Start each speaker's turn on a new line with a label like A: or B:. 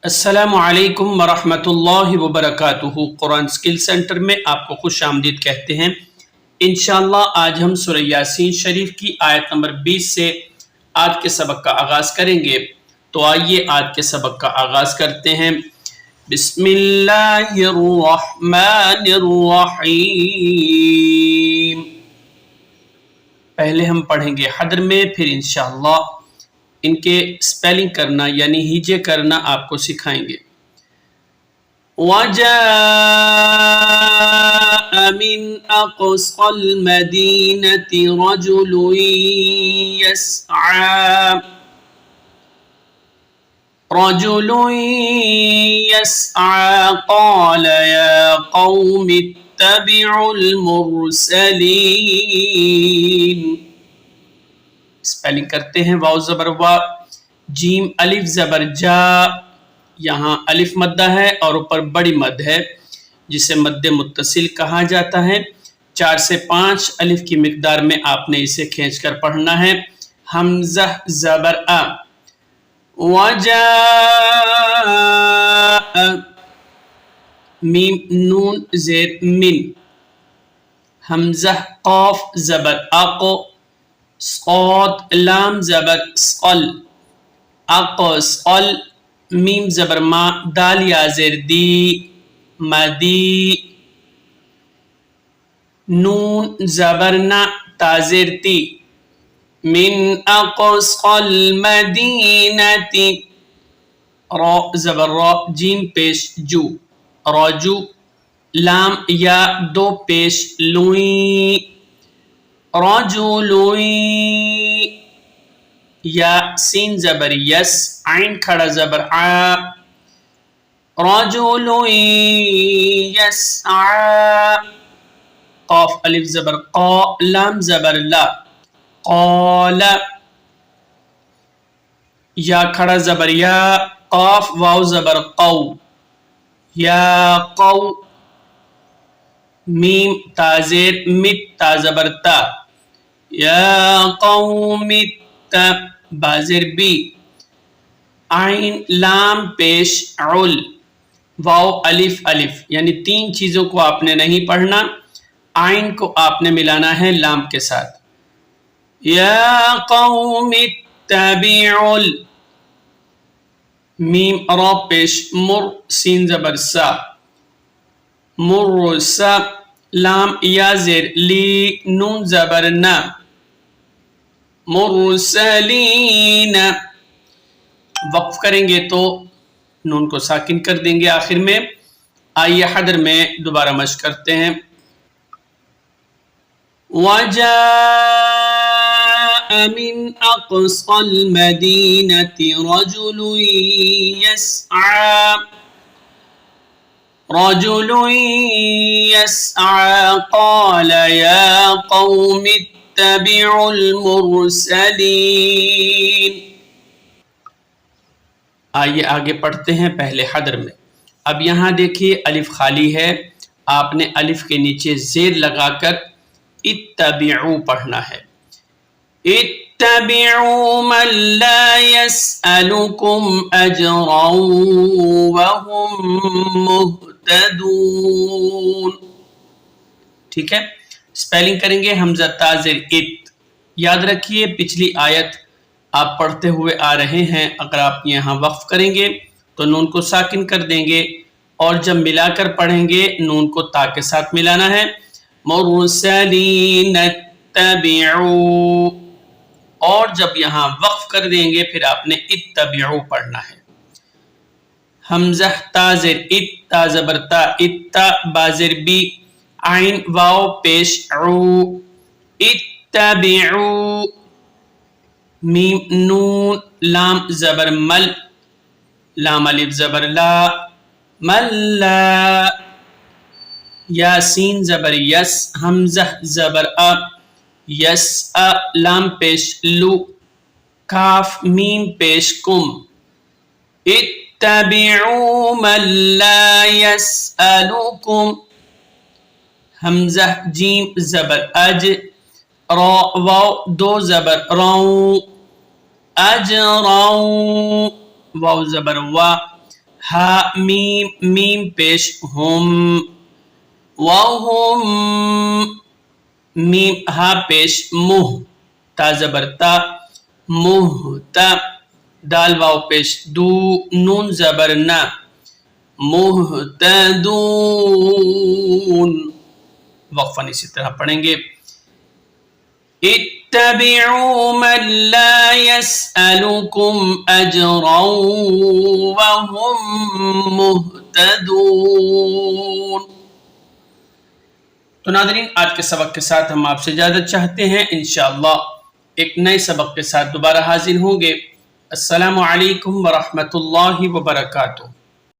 A: السلام علیکم ورحمۃ اللہ وبرکاتہ۔ قرآن سکل سینٹر میں آپ کو خوش آمدید کہتے ہیں۔ انشاءاللہ آج ہم سورہ یاسین شریف کی آیت نمبر 20 سے آج کے سبق کا آغاز کریں گے۔ تو آئیے آج کے سبق کا آغاز کرتے ہیں۔ بسم اللہ الرحمن الرحیم۔ پہلے ہم پڑھیں گے حدر میں، پھر انشاءاللہ ان کے سپیلنگ کرنا یعنی ہجے کرنا آپ کو سکھائیں گے۔ وَجَاءَ مِنْ أَقْصَى الْمَدِينَةِ رَجُلٌ يَسْعَى قَالَ يَا قَوْمِ اتَّبِعُوا الْمُرْسَلِينَ۔ سپیلنگ کرتے ہیں۔ واو زبر وا، جیم الف زبر جا، یہاں الف مدہ ہے اور اوپر بڑی مد ہے جسے مد متصل کہا جاتا ہے۔ 4 سے 5 الف کی مقدار میں آپ نے اسے کھینچ کر پڑھنا ہے۔ حمزہ زبر ا، وجاء، میم نون زیر من، حمزہ قاف زبر اق، صاد لام زبر سقل، اقصل، میم زبر ما، دال یا زیر دی، مدی، نون زبر نا، تا زیر تی، من اقصى المدینة، را زبر را، جیم پیش جو، راجو، لام یا دو پیش لوئی، رجلوئی، یا سین زبر یس، عین کھڑا زبر ع، رجلوئی یسعى، قاف الف زبر قا، لام زبر لا، قال، یا کھڑا زبر یا، قاف واو زبر قو، یا قو، میم تا زیر مت، تا زبر تا، یا قوم تا، با زیر بی، عین لام پیش عل، واو الف الف، یعنی 3 چیزوں کو آپ نے نہیں پڑھنا، عین کو آپ نے ملانا ہے لام کے ساتھ۔ یا قوم اتبعوا، میم را پیش مر، سین زبر سا، مرسا، لام یا زیر لی، نون زبر نا، مرسلین، وقف کریں گے تو نون کو ساکن کر دیں گے آخر میں۔ آئیے حدر میں دوبارہ مشق کرتے ہیں۔ وَجَاءَ مِنْ أَقْصَى الْمَدِينَةِ رَجُلٌ يَسْعَى قَالَ يَا قَوْمِ اتَّبِعُوا الْمُرْسَلِينَ۔ آئیے آگے پڑھتے ہیں پہلے حدر میں۔ اب یہاں دیکھیے الف خالی ہے، آپ نے الف کے نیچے زیر لگا کر اتبعوا پڑھنا ہے۔ اتبعوا من لا يسألكم اجرا وهم مهتدون۔ ٹھیک ہے، سپیلنگ کریں گے حمزہ تا زیر ات۔ یاد رکھیے پچھلی آیت آپ پڑھتے ہوئے آ رہے ہیں، اگر آپ یہاں وقف کریں گے تو نون کو ساکن کر دیں گے، اور جب ملا کر پڑھیں گے نون کو تا کے ساتھ ملانا ہے۔ مرسلین اتبعوا، اور جب یہاں وقف کر دیں گے پھر آپ نے اتبعوا پڑھنا ہے۔ حمزہ تا زیر ات، تا زبر تا، اتا با زیر بی، عین واو پیش عو، اتبعوا، میم نون لام زبر مل، لام الف زبر لا، ملا، یاسین زبر یس، حمزہ زبر ا، یس ا، لام پیش لو، کاف میم پیش کم، اتبعوا من لا يسألكم، حمزہ جیم زبر اج، را واو دو زبر رو، اجرا، واو زبر وا، ہا میم میم پیش ہم وہم میم ہا پیش مہ تا زبر تا مہتا دال واو پیش دو نون زبر نا مہتدون وقفاً اسی طرح پڑھیں گے اتبعوا من لا يسألكم اجرا وهم مهتدون۔ تو ناظرین آج کے سبق کے ساتھ ہم آپ سے اجازت چاہتے ہیں، انشاءاللہ ایک نئے سبق کے ساتھ دوبارہ حاضر ہوں گے۔ السلام علیکم ورحمۃ اللہ وبرکاتہ۔